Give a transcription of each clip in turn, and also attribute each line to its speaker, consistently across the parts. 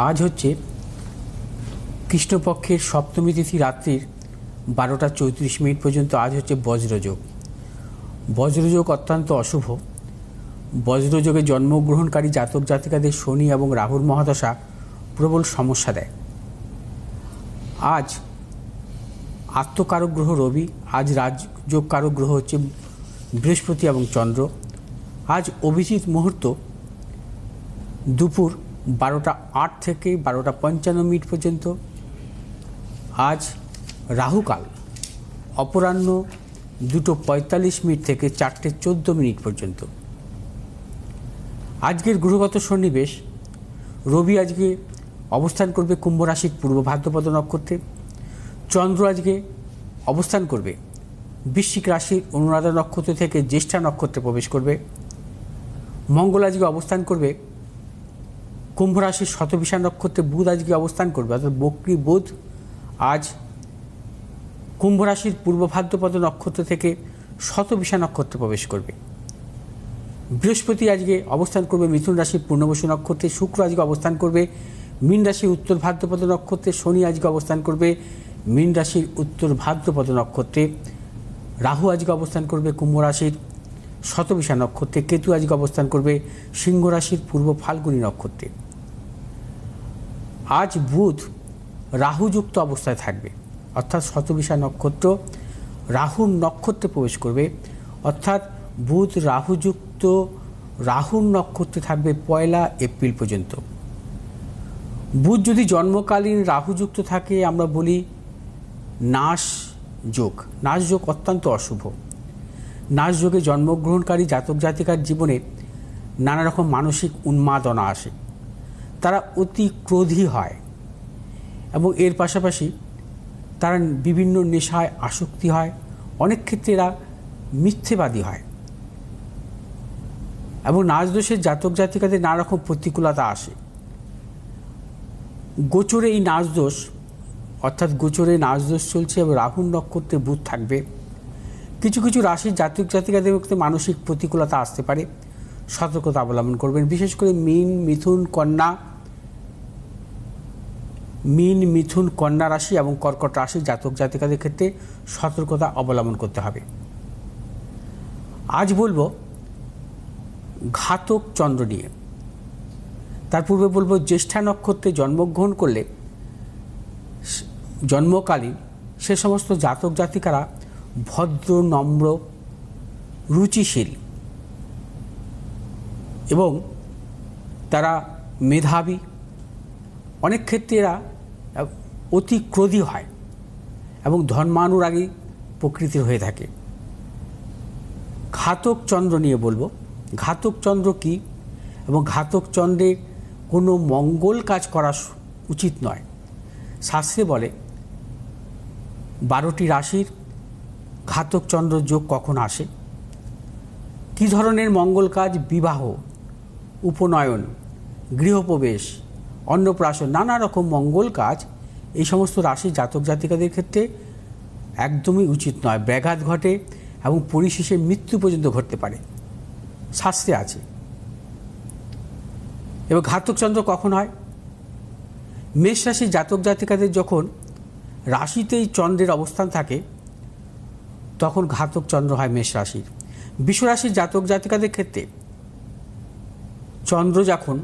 Speaker 1: আজ হচ্ছে কৃষ্ণপক্ষের সপ্তমী তিথি রাত্রির 12টা 34 মিনিট পর্যন্ত আজ হচ্ছে বজ্রযোগ। বজ্রযোগ অত্যন্ত অশুভ। বজ্রযোগে জন্মগ্রহণকারী জাতক জাতিকাদের শনি এবং রাহুর মহাদশা প্রবল সমস্যা দেয়। আজ আত্মকারক গ্রহ রবি, আজ রাজযোগ কারক গ্রহ হচ্ছে বৃহস্পতি এবং চন্দ্র। আজ অভিজিৎ মুহূর্ত দুপুর 12টা 8 থেকে 12টা 55 মিনিট পর্যন্ত। আজ রাহুকাল অপরাহ্ন 2টো 45 মিনিট থেকে 4টে 14 মিনিট পর্যন্ত। আজকের গ্রহগত সন্নিবেশ, রবি আজকে অবস্থান করবে কুম্ভ রাশির পূর্ব ভাদ্রপদ নক্ষত্রে। চন্দ্র আজকে অবস্থান করবে বৃশ্চিক রাশির অনুরাধা নক্ষত্র থেকে জ্যেষ্ঠা নক্ষত্রে প্রবেশ করবে। মঙ্গল আজকে অবস্থান করবে কুম্ভ রাশির শতবিশা নক্ষত্রে। বুধ আজকে অবস্থান করবে, অর্থাৎ বক্রী বুধ আজ কুম্ভ রাশির পূর্ব ভাদ্রপদ নক্ষত্র থেকে শতবিশা নক্ষত্রে প্রবেশ করবে। বৃহস্পতি আজকে অবস্থান করবে মিথুন রাশির পূর্ণবসু নক্ষত্রে। শুক্র আজকে অবস্থান করবে মীন রাশির উত্তর ভাদ্রপদ নক্ষত্রে। শনি আজকে অবস্থান করবে মীন রাশির উত্তর ভাদ্রপদ নক্ষত্রে। রাহু আজকে অবস্থান করবে কুম্ভ রাশির শতবিশা নক্ষত্রে। কেতু আজকে অবস্থান করবে সিংহ রাশির পূর্ব ফাল্গুনী নক্ষত্রে। আজ বুধ রাহুযুক্ত অবস্থায় থাকবে, অর্থাৎ শতবিশা নক্ষত্র রাহুর নক্ষত্রে প্রবেশ করবে, অর্থাৎ বুধ রাহুযুক্ত রাহুর নক্ষত্রে থাকবে 1 এপ্রিল পর্যন্ত। বুধ যদি জন্মকালীন রাহুযুক্ত থাকে আমরা বলি নাশ যোগ। নাশ যোগ অত্যন্ত অশুভ। নাশ যোগে জন্মগ্রহণকারী জাতক জাতিকার জীবনে নানা রকম মানসিক উন্মাদনা আসে, তারা অতি ক্রোধী হয় এবং এর পাশাপাশি তারা বিভিন্ন নেশায় আসক্তি হয়। অনেক ক্ষেত্রে এরা মিথ্যেবাদী হয় এবং নাশ দোষের জাতক জাতিকাদের নানা রকম প্রতিকূলতা আসে। গোচরে এই নাশ দোষ, অর্থাৎ গোচরে নাশ দোষ চলছে এবং রাহুর নক্ষত্রে বুধ থাকবে। কিছু কিছু রাশির জাতক জাতিকাদের মধ্যে মানসিক প্রতিকূলতা আসতে পারে, সতর্কতা অবলম্বন করবেন। বিশেষ করে মীন মিথুন কন্যা রাশি এবং কর্কট রাশির জাতক জাতিকাদের ক্ষেত্রে সতর্কতা অবলম্বন করতে হবে। আজ বলবো ঘাতক চন্দ্র নিয়ে। তার পূর্বে বলবো জ্যেষ্ঠা নক্ষত্রে জন্মগ্রহণ করলে জন্মকালীন সে সমস্ত জাতক জাতিকারা ভদ্র, নম্র, রুচিশীল এবং তারা মেধাবী। অনেক ক্ষেত্রে এরা অতি ক্রোধী হয় এবং ধর্মানুরাগী প্রকৃতির হয়ে থাকে। ঘাতক চন্দ্র নিয়ে বলবো। ঘাতক চন্দ্র কি এবং ঘাতক চন্দ্রে কোনো মঙ্গল কাজ করা উচিত নয়। শাস্ত্রে বলে 12টি রাশির ঘাতক চন্দ্র যোগ কখন আসে, কী ধরনের মঙ্গল কাজ? বিবাহ, উপনয়ন, গৃহপ্রবেশ, অন্নপ্রাশন, নানা রকম মঙ্গল কাজ এই সমস্ত রাশির জাতক জাতিকাদের ক্ষেত্রে একদমই উচিত নয়। ব্যাঘাত ঘটে এবং পরিশেষে মৃত্যু পর্যন্ত ঘটতে পারে, শাস্ত্রে আছে। এবং ঘাতক চন্দ্র কখন হয়? মেষ রাশির জাতক জাতিকাদের যখন রাশিতেই চন্দ্রের অবস্থান থাকে তখন ঘাতক চন্দ্র হয় মেষ রাশির। বৃষ রাশির জাতক জাতিকাদের ক্ষেত্রে চন্দ্র যখন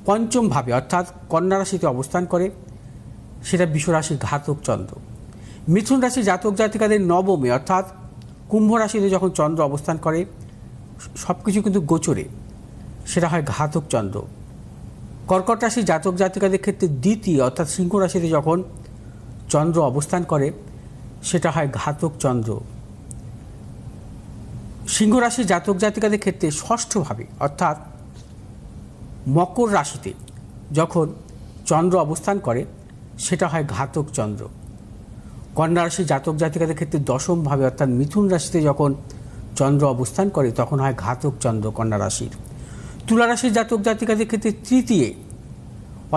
Speaker 1: পঞ্চম ভাবে অর্থাৎ কন্যা রাশিতে অবস্থান করে সেটা বৃষ রাশির ঘাতক চন্দ্র। মিথুন রাশির জাতক জাতিকাদের নবমে অর্থাৎ কুম্ভ রাশিতে যখন চন্দ্র অবস্থান করে, সব কিছু কিন্তু গোচরে, সেটা হয় ঘাতক চন্দ্র। কর্কট রাশির জাতক জাতিকাদের ক্ষেত্রে দ্বিতীয় অর্থাৎ সিংহ রাশিতে যখন চন্দ্র অবস্থান করে সেটা হয় ঘাতক চন্দ্র। সিংহ রাশির জাতক জাতিকাদের ক্ষেত্রে ষষ্ঠভাবে অর্থাৎ মকর রাশিতে যখন চন্দ্র অবস্থান করে সেটা হয় ঘাতক চন্দ্র। কন্যা রাশির জাতক জাতিকাদের ক্ষেত্রে দশমভাবে অর্থাৎ মিথুন রাশিতে যখন চন্দ্র অবস্থান করে তখন হয় ঘাতক চন্দ্র কন্যা রাশির। তুলা রাশির জাতক জাতিকাদের ক্ষেত্রে তৃতীয়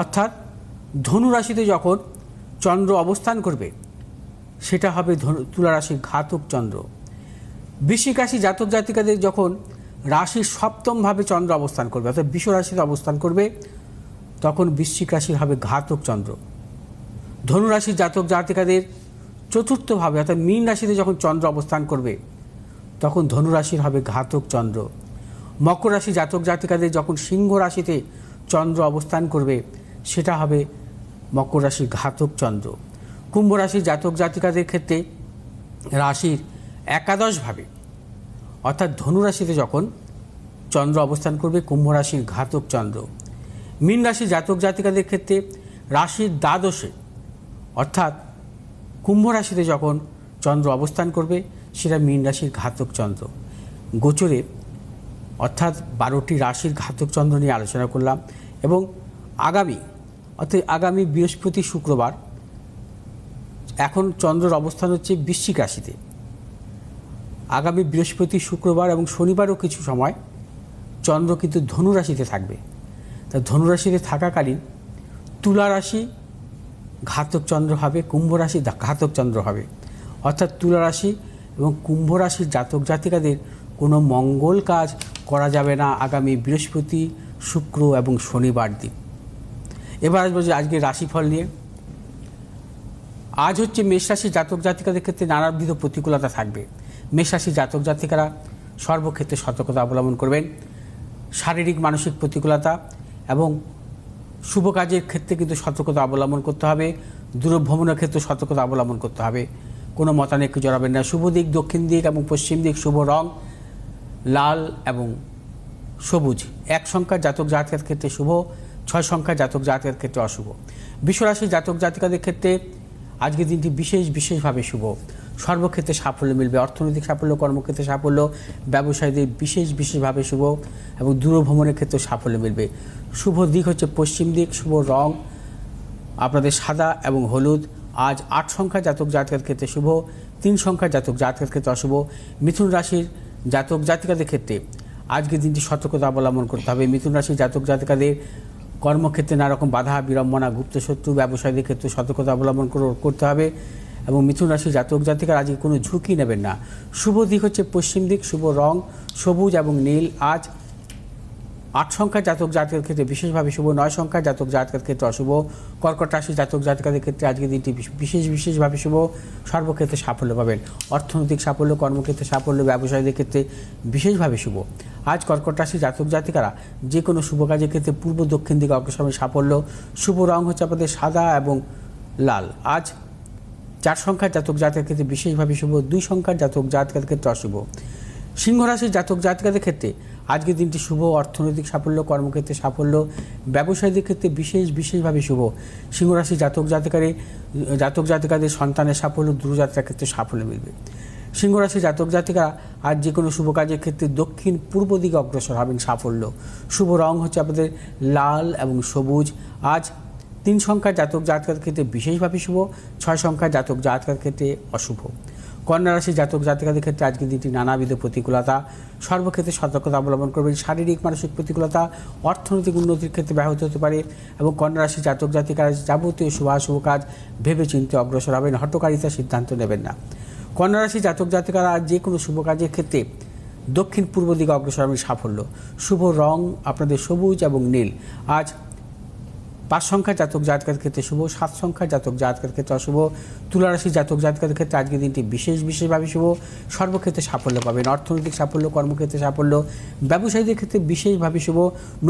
Speaker 1: অর্থাৎ ধনু রাশিতে যখন চন্দ্র অবস্থান করবে সেটা হবে তুলা রাশির ঘাতক চন্দ্র। বৃশ্চিক রাশির জাতক জাতিকাদের যখন রাশির সপ্তমভাবে চন্দ্র অবস্থান করবে অর্থাৎ বৃষ রাশিতে অবস্থান করবে তখন বৃশ্চিক রাশির হবে ঘাতক চন্দ্র। ধনুরাশির জাতক জাতিকাদের চতুর্থভাবে অর্থাৎ মীন রাশিতে যখন চন্দ্র অবস্থান করবে তখন ধনুরাশির হবে ঘাতক চন্দ্র। মকর রাশি জাতক জাতিকাদের যখন সিংহ রাশিতে চন্দ্র অবস্থান করবে সেটা হবে মকর রাশির ঘাতক চন্দ্র। কুম্ভ রাশির জাতক জাতিকাদের ক্ষেত্রে রাশির একাদশভাবে অর্থাৎ ধনুরাশিতে যখন চন্দ্র অবস্থান করবে কুম্ভ রাশির ঘাতক চন্দ্র। মীন রাশির জাতক জাতিকাদের ক্ষেত্রে রাশির দ্বাদশে অর্থাৎ কুম্ভ রাশিতে যখন চন্দ্র অবস্থান করবে সেটা মীন রাশির ঘাতক চন্দ্র। গোচরে অর্থাৎ 12টি রাশির ঘাতক চন্দ্র নিয়ে আলোচনা করলাম এবং আগামী বৃহস্পতি শুক্রবার এখন চন্দ্রের অবস্থান হচ্ছে বৃশ্চিক রাশিতে। আগামী বৃহস্পতি শুক্রবার এবং শনিবারও কিছু সময় চন্দ্র কিন্তু ধনুরাশিতে থাকবে। তা ধনুরাশিতে থাকাকালীন তুলা রাশি ঘাতক চন্দ্র হবে, কুম্ভ রাশি ঘাতক চন্দ্র হবে। অর্থাৎ তুলা রাশি এবং কুম্ভ রাশির জাতক জাতিকাদের কোনো মঙ্গল কাজ করা যাবে না আগামী বৃহস্পতি, শুক্র এবং শনিবার দিন। এবার আসবো যে আজকের রাশিফল নিয়ে। আজ হচ্ছে মেষ রাশির জাতক জাতিকাদের ক্ষেত্রে নানাবিধ প্রতিকূলতা থাকবে। মেষ রাশির জাতক জাতিকারা সর্বক্ষেত্রে সতর্কতা অবলম্বন করবেন। শারীরিক মানসিক প্রতিকূলতা এবং শুভ কাজের ক্ষেত্রে কিন্তু সতর্কতা অবলম্বন করতে হবে। দূরভ্রমণের ক্ষেত্রে সতর্কতা অবলম্বন করতে হবে। কোনো মতানৈক্যে জড়াবেন না। শুভ দিক দক্ষিণ দিক এবং পশ্চিম দিক, শুভ রং লাল এবং সবুজ। 1 সংখ্যার জাতক জাতিকার ক্ষেত্রে শুভ, 6 সংখ্যার জাতক জাতিকার ক্ষেত্রে অশুভ। বিশ্বরাশির জাতক জাতিকাদের ক্ষেত্রে আজকের দিনটি বিশেষভাবে শুভ। সর্বক্ষেত্রে সাফল্য মিলবে। অর্থনৈতিক সাফল্য, কর্মক্ষেত্রে সাফল্য, ব্যবসায়ীদের বিশেষভাবে শুভ এবং দূরভ্রমণের ক্ষেত্রে সাফল্য মিলবে। শুভ দিক হচ্ছে পশ্চিম দিক, শুভ রং আপনাদের সাদা এবং হলুদ। আজ 8 সংখ্যার জাতক জাতিকার ক্ষেত্রে শুভ, 3 সংখ্যার জাতক জাতিকার ক্ষেত্রে অশুভ। মিথুন রাশির জাতক জাতিকাদের ক্ষেত্রে আজকের দিনটি সতর্কতা অবলম্বন করতে হবে। মিথুন রাশির জাতক জাতিকাদের কর্মক্ষেত্রে নানা রকম বাধা বিড়ম্বনা, গুপ্তশত্রু, ব্যবসায়ীদের ক্ষেত্রে সতর্কতা অবলম্বন করতে হবে এবং মিথুন রাশির জাতক জাতিকার আজকে কোনো ঝুঁকি নেবেন না। শুভ দিক হচ্ছে পশ্চিম দিক, শুভ রং সবুজ এবং নীল। আজ 8 সংখ্যার জাতক জাতিকার ক্ষেত্রে বিশেষভাবে শুভ, 9 সংখ্যার জাতক জাতিকার ক্ষেত্রে অশুভ। কর্কট রাশির জাতক জাতিকাদের ক্ষেত্রে আজকের দিনটি বিশেষভাবে শুভ। সর্বক্ষেত্রে সাফল্য পাবেন। অর্থনৈতিক সাফল্য, কর্মক্ষেত্রে সাফল্য, ব্যবসায়ীদের ক্ষেত্রে বিশেষভাবে শুভ। আজ কর্কট রাশির জাতক জাতিকারা যে কোনো শুভ কাজের ক্ষেত্রে পূর্ব দক্ষিণ দিকে অগ্রসর সাফল্য। শুভ রং হচ্ছে আপনাদের সাদা এবং লাল। আজ 4 সংখ্যার জাতক জাতিকার ক্ষেত্রে বিশেষভাবে শুভ, 2 সংখ্যার জাতক জাতিকার ক্ষেত্রে অশুভ। সিংহ রাশির জাতক জাতিকাদের ক্ষেত্রে আজকের দিনটি শুভ। অর্থনৈতিক সাফল্য, কর্মক্ষেত্রে সাফল্য, ব্যবসায়ীদের ক্ষেত্রে বিশেষভাবে শুভ। সিংহ রাশির জাতক জাতিকাদের সন্তানের সাফল্য, দূরযাত্রার ক্ষেত্রে সাফল্য মিলবে। সিংহ রাশির জাতক জাতিকারা আজ যে কোনো শুভ কাজের ক্ষেত্রে দক্ষিণ পূর্ব দিকে অগ্রসর হবেন সাফল্য। শুভ রং হচ্ছে আপনাদের লাল এবং সবুজ। আজ 3 সংখ্যার জাতক জাতিকার ক্ষেত্রে বিশেষভাবে শুভ, 6 সংখ্যার জাতক জাতিকার ক্ষেত্রে অশুভ। কন্যা রাশির জাতক জাতিকাদের ক্ষেত্রে আজকের দিনটি নানাবিধ প্রতিকূলতা। সর্বক্ষেত্রে সতর্কতা অবলম্বন করবেন। শারীরিক মানসিক প্রতিকূলতা অর্থনৈতিক উন্নতির ক্ষেত্রে ব্যাহত হতে পারে এবং কন্যা রাশির জাতক জাতিকারা যাবতীয় শুভ কাজ ভেবে চিন্তে অগ্রসর হবেন। হঠকারিতার সিদ্ধান্ত নেবেন না। কন্যা রাশির জাতক জাতিকারা যে কোনো শুভ কাজের ক্ষেত্রে দক্ষিণ পূর্ব দিকে অগ্রসর হবেন সাফল্য। শুভ রং আপনাদের সবুজ এবং নীল। আজ 5 সংখ্যার জাতক জাতিকার ক্ষেত্রে শুভ, 7 সংখ্যার জাতক জাতিকার ক্ষেত্রে অশুভ। তুলা রাশির জাতক জাতিকাদের ক্ষেত্রে আজকের দিনটি বিশেষভাবে শুভ। সর্বক্ষেত্রে সাফল্য পাবেন। অর্থনৈতিক সাফল্য, কর্মক্ষেত্রে সাফল্য, ব্যবসায়ীদের ক্ষেত্রে বিশেষভাবে শুভ।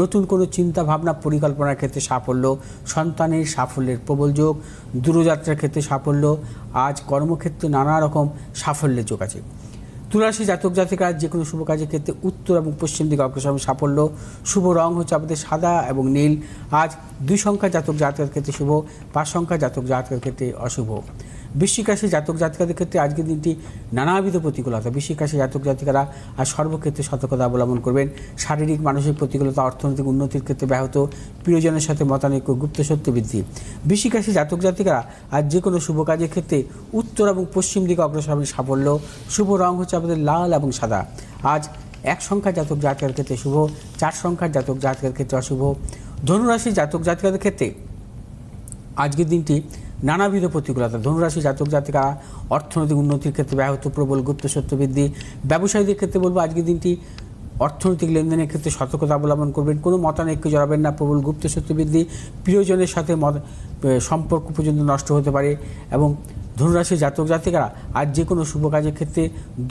Speaker 1: নতুন কোনো চিন্তা ভাবনা পরিকল্পনার ক্ষেত্রে সাফল্য। সন্তানের সাফল্যের প্রবল যোগ। দূরযাত্রার ক্ষেত্রে সাফল্য। আজ কর্মক্ষেত্রে নানা রকম সাফল্যের যোগ আছে। তুলা রাশির জাতক জাতিকা যে কোনো শুভ কাজের ক্ষেত্রে উত্তর এবং পশ্চিম দিকে অগ্রসর সাফল্য। শুভ রং হচ্ছে আপনাদের সাদা এবং নীল। আজ 2 সংখ্যার জাতক জাতিকার ক্ষেত্রে শুভ, 5 সংখ্যার জাতক জাতিকার ক্ষেত্রে অশুভ। বৃশ্চিক রাশির জাতক জাতিকাদের ক্ষেত্রে আজকের দিনটি নানাবিধ প্রতিকূলতা। বৃশ্চিক রাশির জাতক জাতিকারা আর সর্বক্ষেত্রে সতর্কতা অবলম্বন করবেন। শারীরিক মানসিক প্রতিকূলতা, অর্থনৈতিক উন্নতির ক্ষেত্রে ব্যাহত, প্রিয়জনের সাথে মতানৈক্য, গুপ্তশত্রু বৃদ্ধি। বৃশ্চিক রাশির জাতক জাতিকারা আর যে কোনো শুভ কাজের ক্ষেত্রে উত্তর এবং পশ্চিম দিকে অগ্রসর হবেন সাফল্য। শুভ রং হচ্ছে আপনাদের লাল এবং সাদা। আজ 1 সংখ্যার জাতক জাতিকার ক্ষেত্রে শুভ, 4 সংখ্যার জাতক জাতিকার ক্ষেত্রে অশুভ। ধনুরাশির জাতক জাতিকাদের ক্ষেত্রে আজকের দিনটি নানাবিধ প্রতিকূলতা। ধনুরাশি জাতক জাতিকা অর্থনৈতিক উন্নতির ক্ষেত্রে ব্যাহত, প্রবল গুপ্তশত্রু বৃদ্ধি। ব্যবসায়ীদের ক্ষেত্রে বলবো আজকের দিনটি অর্থনৈতিক লেনদেনের ক্ষেত্রে সতর্কতা অবলম্বন করবেন, কোনো মতানৈক্য জড়াবেন না, প্রবল গুপ্ত শত্রু বৃদ্ধি, প্রিয়জনের সাথে সম্পর্ক পর্যন্ত নষ্ট হতে পারে। এবং ধনুরাশির জাতক জাতিকারা আজ যে কোনো শুভ কাজের ক্ষেত্রে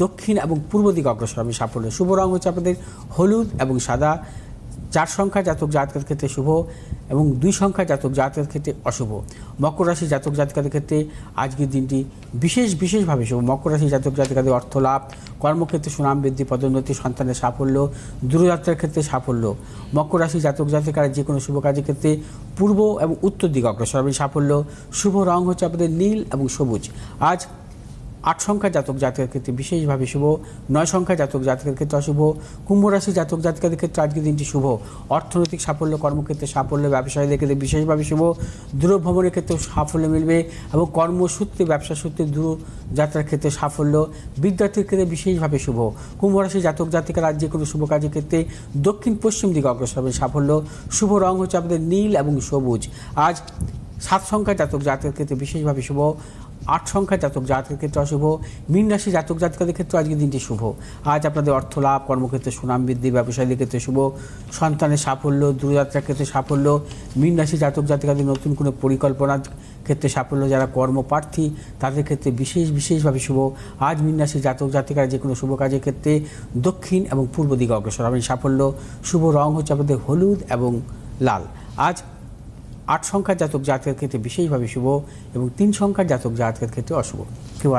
Speaker 1: দক্ষিণ এবং পূর্ব দিকে অগ্রসর হবে সাফল্য। শুভ রং হচ্ছে আপনাদের হলুদ এবং সাদা। 4 সংখ্যা জাতক জাতকের ক্ষেত্রে শুভ এবং 2 সংখ্যা জাতক জাতকের ক্ষেত্রে অশুভ। মকর রাশি জাতক জাতিকাদের ক্ষেত্রে আজকের দিনটি বিশেষভাবে শুভ। মকর রাশি জাতক জাতিকাদের অর্থ লাভ, কর্মক্ষেত্রে সুনাম বৃদ্ধি, পদোন্নতি, সন্তানের সাফল্য, দূরযাত্রার ক্ষেত্রে সাফল্য। মকর রাশি জাতক জাতিকারা যে কোনো শুভ কাজের ক্ষেত্রে পূর্ব এবং উত্তর দিকে অগ্রসর হবে সাফল্য। শুভ রং হচ্ছে আপনাদের নীল এবং সবুজ। আজ 8 সংখ্যা জাতক জাতকের ক্ষেত্রে বিশেষভাবে শুভ, 9 সংখ্যা জাতক জাতকের ক্ষেত্রে অশুভ। কুম্ভ রাশি জাতক জাতিকাদের ক্ষেত্রে আজকের দিনটি শুভ। অর্থনৈতিক সাফল্য, কর্মক্ষেত্রে সাফল্য, ব্যবসায়ীদের ক্ষেত্রে বিশেষভাবে শুভ। দূরভ্রমণের ক্ষেত্রে সাফল্য মিলবে এবং কর্মসূত্রে, ব্যবসা সূত্রে দূরযাত্রার ক্ষেত্রে সাফল্য। বিদ্যার্থীর ক্ষেত্রে বিশেষভাবে শুভ। কুম্ভ রাশি জাতক জাতিকারা আজ যে কোনো শুভ কাজের ক্ষেত্রে দক্ষিণ পশ্চিম দিকে অগ্রসর হবে সাফল্য। শুভ রং হচ্ছে আপনাদের নীল এবং সবুজ। আজ 7 সংখ্যা জাতক জাতকের ক্ষেত্রে বিশেষভাবে শুভ, 8 সংখ্যা জাতক জাতকের ক্ষেত্রে অশুভ। মীন রাশি জাতক জাতিকাদের ক্ষেত্রে আজকের দিনটি শুভ। আজ আপনাদের অর্থ লাভ, কর্মক্ষেত্রে সুনাম বৃদ্ধি, ব্যবসায়ীদের ক্ষেত্রে শুভ, সন্তানের সাফল্য, দূরযাত্রার ক্ষেত্রে সাফল্য। মীন রাশি জাতক জাতিকাদের নতুন কোনো পরিকল্পনার ক্ষেত্রে সাফল্য। যারা কর্মপ্রার্থী তাদের ক্ষেত্রে বিশেষভাবে শুভ। আজ মীন রাশি জাতক জাতিকারা যে কোনো শুভ কাজের ক্ষেত্রে দক্ষিণ এবং পূর্ব দিকে অগ্রসর হবেন সাফল্য। শুভ রং হচ্ছে আপনাদের হলুদ এবং লাল। আজ 8 সংখ্যার জাতক জাতকের ক্ষেত্রে বিশেষভাবে শুভ এবং 3 সংখ্যার জাতক জাতকের ক্ষেত্রে অশুভ। কেউ